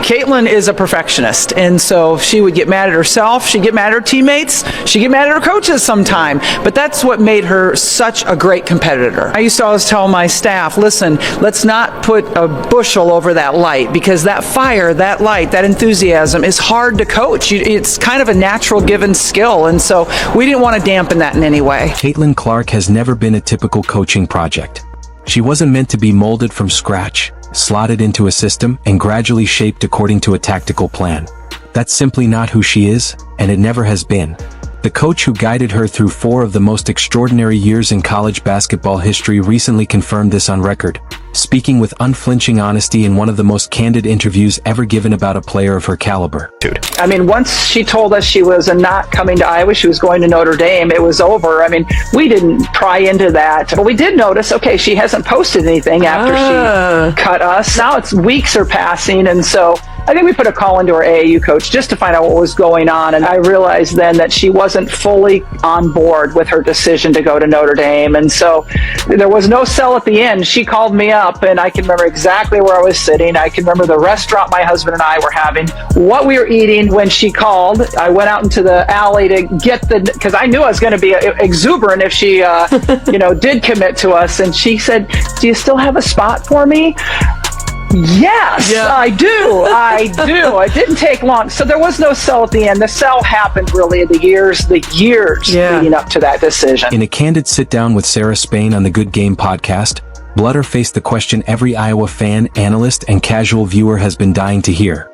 Caitlin is a perfectionist, and so she would get mad at herself, she'd get mad at her teammates, she'd get mad at her coaches sometime, but that's what made her such a great competitor. I used to always tell my staff, listen, let's not put a bushel over that light, because that fire, that light, that enthusiasm is hard to coach. It's kind of a natural given skill, and so we didn't want to dampen that in any way. Caitlin Clark has never been a typical coaching project. She wasn't meant to be molded from scratch, slotted into a system, and gradually shaped according to a tactical plan. That's simply not who she is, and it never has been. The coach who guided her through 4 of the most extraordinary years in college basketball history recently confirmed this on record, speaking with unflinching honesty in one of the most candid interviews ever given about a player of her caliber. I mean, once she told us she was not coming to Iowa, she was going to Notre Dame, it was over. I mean, we didn't pry into that, but we did notice, okay, she hasn't posted anything after she cut us. Now it's weeks are passing, and so I think we put a call into our AAU coach just to find out what was going on, and I realized then that she wasn't fully on board with her decision to go to Notre Dame, and so there was no sell at the end. She called me up, and I can remember exactly where I was sitting. I can remember the restaurant my husband and I were having, what we were eating when she called. I went out into the alley to get because I knew I was going to be exuberant if she did commit to us, and she said, do you still have a spot for me? Yes, yeah. I do. It didn't take long. So there was no sell at the end. The sell happened really in the years leading up to that decision. In a candid sit-down with Sarah Spain on the Good Game podcast, Bluder faced the question every Iowa fan, analyst, and casual viewer has been dying to hear.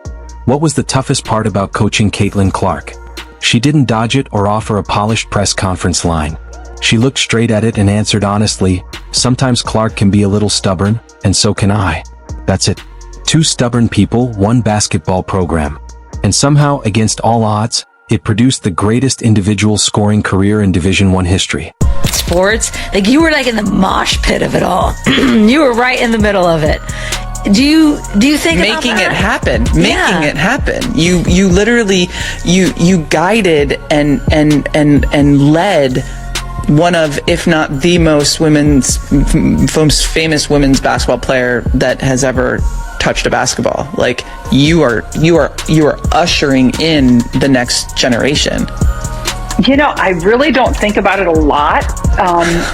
What was the toughest part about coaching Caitlin Clark? She didn't dodge it or offer a polished press conference line. She looked straight at it and answered honestly, sometimes Clark can be a little stubborn, and so can I. That's it. 2 stubborn people, 1 basketball program. And somehow, against all odds, it produced the greatest individual scoring career in Division I history. Sports, like you were like in the mosh pit of it all. You were right in the middle of it. Do you think about making that? Making it happen. You literally you guided and led one of, if not the most famous women's basketball player that has ever touched a basketball. Like you are ushering in the next generation. I really don't think about it a lot.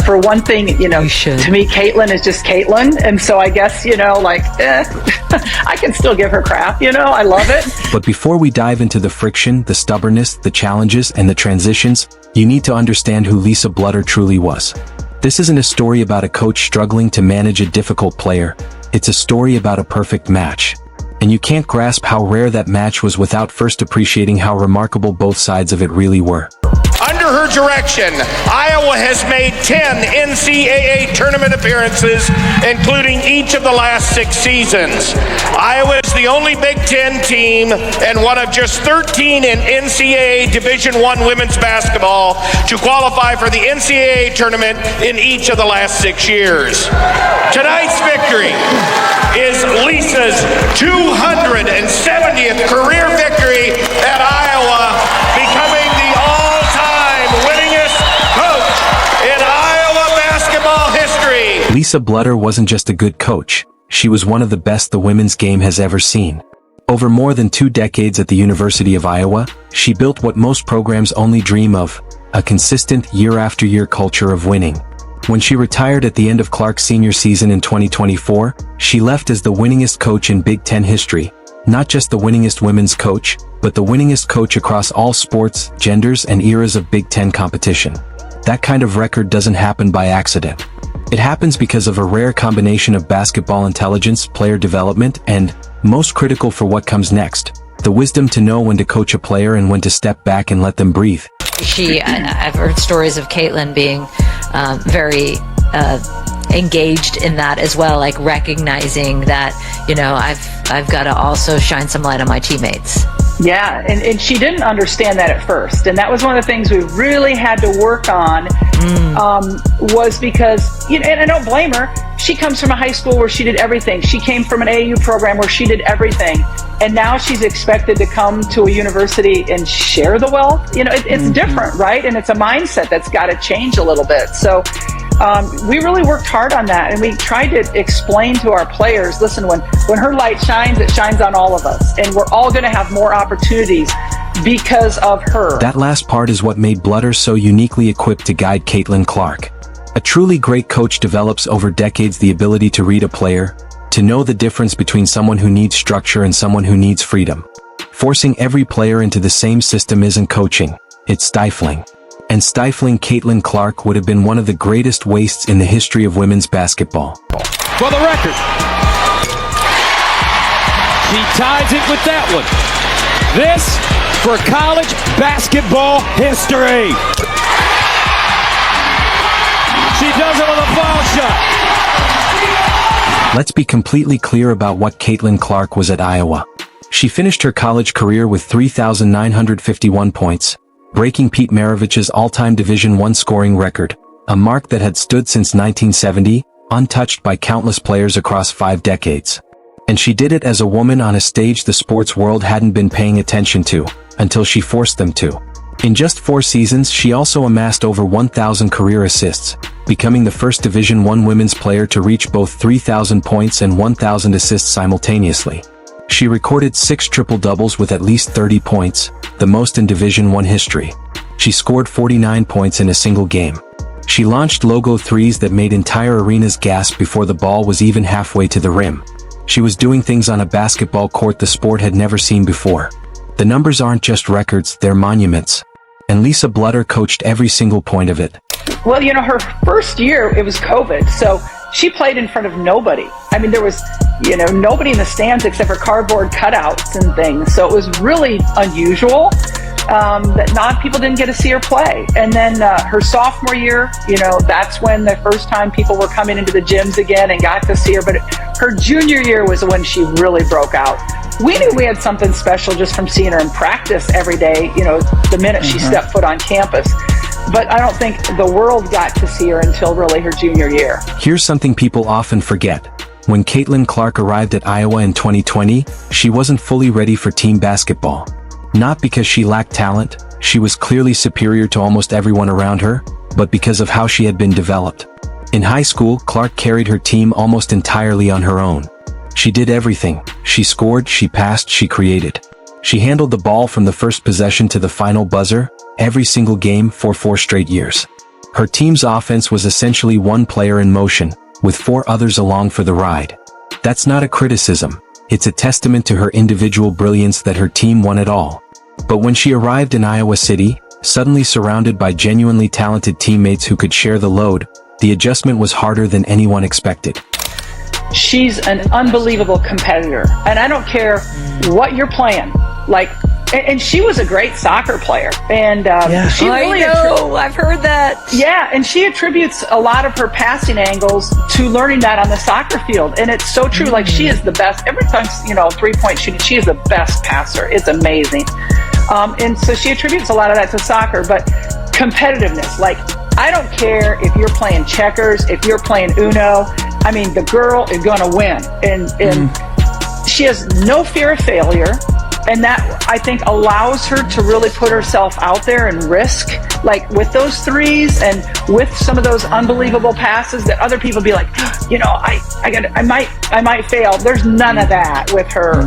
For one thing, to me, Caitlin is just Caitlin. And so I guess, I can still give her crap, I love it. But before we dive into the friction, the stubbornness, the challenges, and the transitions, you need to understand who Lisa Bluder truly was. This isn't a story about a coach struggling to manage a difficult player. It's a story about a perfect match. And you can't grasp how rare that match was without first appreciating how remarkable both sides of it really were. Under her direction, Iowa has made 10 NCAA tournament appearances, including each of the last 6 seasons. Iowa is the only Big Ten team and one of just 13 in NCAA Division I women's basketball to qualify for the NCAA tournament in each of the last 6 years. Tonight's victory is Lisa's 270th career victory at Iowa, becoming the all-time winningest coach in Iowa basketball history. Lisa Bluder wasn't just a good coach, she was one of the best the women's game has ever seen. Over more than 2 decades at the University of Iowa, she built what most programs only dream of, a consistent year-after-year culture of winning. When she retired at the end of Clark's senior season in 2024, she left as the winningest coach in Big Ten history, not just the winningest women's coach, but the winningest coach across all sports, genders, and eras of Big Ten competition. That kind of record doesn't happen by accident. It happens because of a rare combination of basketball intelligence, player development, and, most critical for what comes next, the wisdom to know when to coach a player and when to step back and let them breathe. I've heard stories of Caitlin being very engaged in that as well, like recognizing that, I've got to also shine some light on my teammates. Yeah, and she didn't understand that at first. And that was one of the things we really had to work on, was because, and I don't blame her, she comes from a high school where she did everything. She came from an AAU program where she did everything. And now she's expected to come to a university and share the wealth. It's different, right? And it's a mindset that's got to change a little bit. So We really worked hard on that, and we tried to explain to our players, listen, when her light shines, it shines on all of us, and we're all going to have more opportunities because of her. That last part is what made Bluder so uniquely equipped to guide Caitlin Clark. A truly great coach develops over decades the ability to read a player, to know the difference between someone who needs structure and someone who needs freedom. Forcing every player into the same system isn't coaching, it's stifling. And stifling Caitlin Clark would have been one of the greatest wastes in the history of women's basketball. For the record, she ties it with that one. This for college basketball history. She does it with a foul shot. Let's be completely clear about what Caitlin Clark was at Iowa. She finished her college career with 3,951 points, breaking Pete Maravich's all-time Division I scoring record, a mark that had stood since 1970, untouched by countless players across 5 decades. And she did it as a woman on a stage the sports world hadn't been paying attention to, until she forced them to. In just 4 seasons, she also amassed over 1,000 career assists, becoming the first Division I women's player to reach both 3,000 points and 1,000 assists simultaneously. She recorded 6 triple-doubles with at least 30 points, the most in Division I history. She scored 49 points in a single game. She launched logo threes that made entire arenas gasp before the ball was even halfway to the rim. She was doing things on a basketball court the sport had never seen before. The numbers aren't just records, they're monuments. And Lisa Bluder coached every single point of it. Well, her first year, it was COVID, so she played in front of nobody. I mean, there was, nobody in the stands except for cardboard cutouts and things. So it was really unusual that people didn't get to see her play. And then her sophomore year, that's when the first time people were coming into the gyms again and got to see her. But her junior year was when she really broke out. We knew we had something special just from seeing her in practice every day, the minute she stepped foot on campus. But I don't think the world got to see her until really her junior year. Here's something people often forget. When Caitlin Clark arrived at Iowa in 2020, she wasn't fully ready for team basketball. Not because she lacked talent, she was clearly superior to almost everyone around her, but because of how she had been developed. In high school, Clark carried her team almost entirely on her own. She did everything. She scored, she passed, she created. She handled the ball from the first possession to the final buzzer, every single game for 4 straight years. Her team's offense was essentially one player in motion, with 4 others along for the ride. That's not a criticism. It's a testament to her individual brilliance that her team won it all. But when she arrived in Iowa City, suddenly surrounded by genuinely talented teammates who could share the load, the adjustment was harder than anyone expected. She's an unbelievable competitor, and I don't care what you're playing. And she was a great soccer player, and she really. I know, I've heard that. Yeah, and she attributes a lot of her passing angles to learning that on the soccer field, and it's so true. Like, she is the best. Every time, 3-point shooting, she is the best passer. It's amazing, and so she attributes a lot of that to soccer. But competitiveness, I don't care if you're playing checkers, if you're playing Uno. I mean, the girl is going to win, and she has no fear of failure. And that, I think, allows her to really put herself out there and risk, with those threes and with some of those unbelievable passes that other people be like, I might fail. There's none of that with her.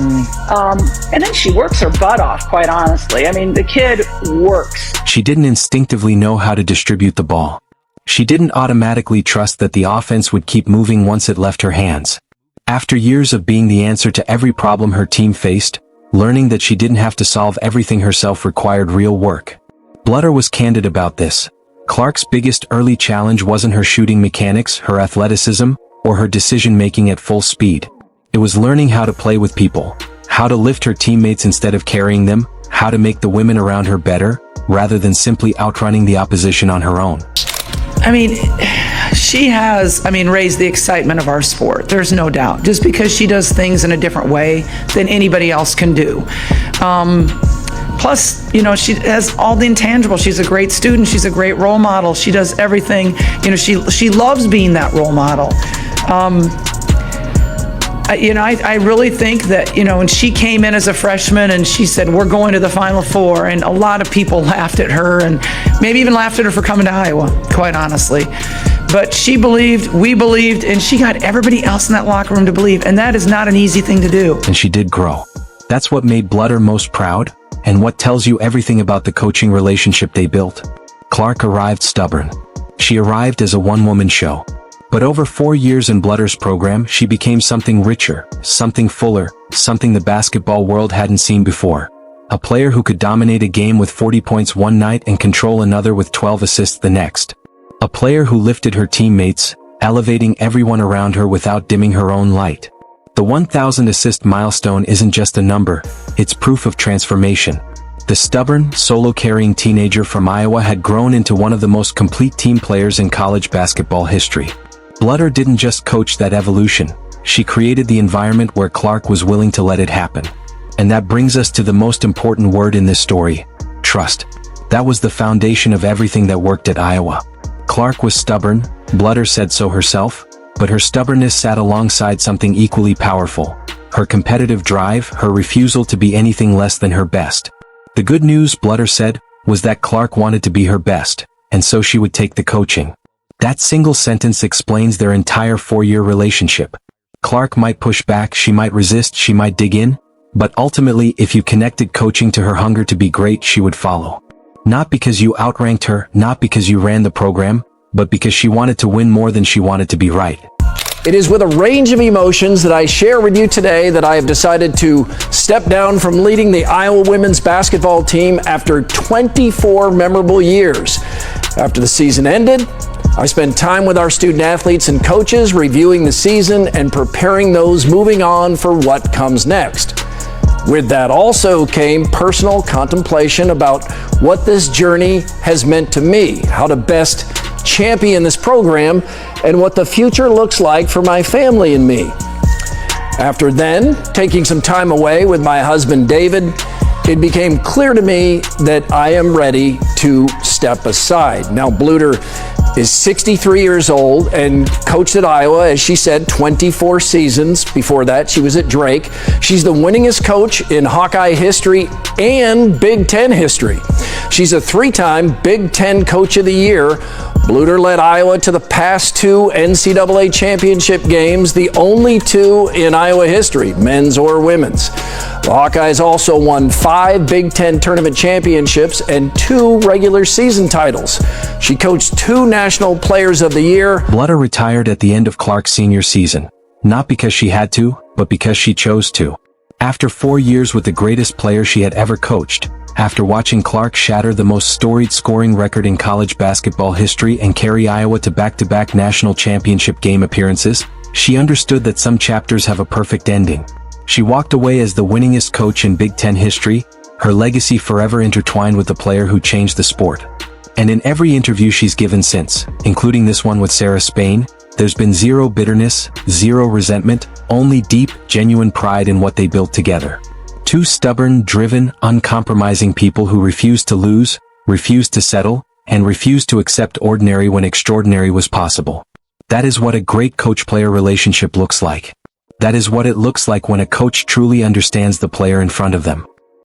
And then she works her butt off, quite honestly. I mean, the kid works. She didn't instinctively know how to distribute the ball. She didn't automatically trust that the offense would keep moving once it left her hands. After years of being the answer to every problem her team faced, learning that she didn't have to solve everything herself required real work. Bluder was candid about this. Clark's biggest early challenge wasn't her shooting mechanics, her athleticism, or her decision-making at full speed. It was learning how to play with people, how to lift her teammates instead of carrying them, how to make the women around her better, rather than simply outrunning the opposition on her own. I mean, she has, raised the excitement of our sport. There's no doubt. Just because she does things in a different way than anybody else can do. Plus, she has all the intangibles. She's a great student. She's a great role model. She does everything. She loves being that role model. I really think that, when she came in as a freshman and she said, we're going to the Final Four, and a lot of people laughed at her and maybe even laughed at her for coming to Iowa, quite honestly. but she believed, we believed, and she got everybody else in that locker room to believe, and that is not an easy thing to do. And she did grow. That's what made Bluder most proud, and what tells you everything about the coaching relationship they built. Clark arrived stubborn. She arrived as a one-woman show. But over 4 years in Bluder's program, she became something richer, something fuller, something the basketball world hadn't seen before. A player who could dominate a game with 40 points one night and control another with 12 assists the next. A player who lifted her teammates, elevating everyone around her without dimming her own light. The 1,000 assist milestone isn't just a number, it's proof of transformation. The stubborn, solo-carrying teenager from Iowa had grown into one of the most complete team players in college basketball history. Bluder didn't just coach that evolution, she created the environment where Clark was willing to let it happen. And that brings us to the most important word in this story: trust. That was the foundation of everything that worked at Iowa. Clark was stubborn, Bluder said so herself, but her stubbornness sat alongside something equally powerful: her competitive drive, her refusal to be anything less than her best. The good news, Bluder said, was that Clark wanted to be her best, and so she would take the coaching. That single sentence explains their entire 4-year relationship. Clark might push back, she might resist, she might dig in, but ultimately, if you connected coaching to her hunger to be great, she would follow. Not because you outranked her, not because you ran the program, but because she wanted to win more than she wanted to be right. It is with a range of emotions that I share with you today that I have decided to step down from leading the Iowa women's basketball team after 24 memorable years. After the season ended, I spent time with our student athletes and coaches reviewing the season and preparing those moving on for what comes next. With that also came personal contemplation about what this journey has meant to me, how to best champion this program, and what the future looks like for my family and me. After then, taking some time away with my husband David, it became clear to me that I am ready to step aside. Now, Bluder is 63 years old and coached at Iowa, as she said, 24 seasons. Before that, she was at Drake. She's the winningest coach in Hawkeye history and Big Ten history. She's a 3-time Big Ten Coach of the Year. Bluder led Iowa to the past 2 NCAA championship games, the only 2 in Iowa history, men's or women's. The Hawkeyes also won 5 Big Ten tournament championships and 2 regular season titles. She coached 2 National Players of the Year. Bluder retired at the end of Clark's senior season, not because she had to, but because she chose to. After 4 years with the greatest player she had ever coached, after watching Clark shatter the most storied scoring record in college basketball history and carry Iowa to back-to-back national championship game appearances, she understood that some chapters have a perfect ending. She walked away as the winningest coach in Big Ten history, her legacy forever intertwined with the player who changed the sport. And in every interview she's given since, including this one with Sarah Spain, there's been zero bitterness, zero resentment, only deep, genuine pride in what they built together. 2 stubborn, driven, uncompromising people who refused to lose, refused to settle, and refused to accept ordinary when extraordinary was possible. That is what a great coach-player relationship looks like. That is what it looks like when a coach truly understands the player in front of them.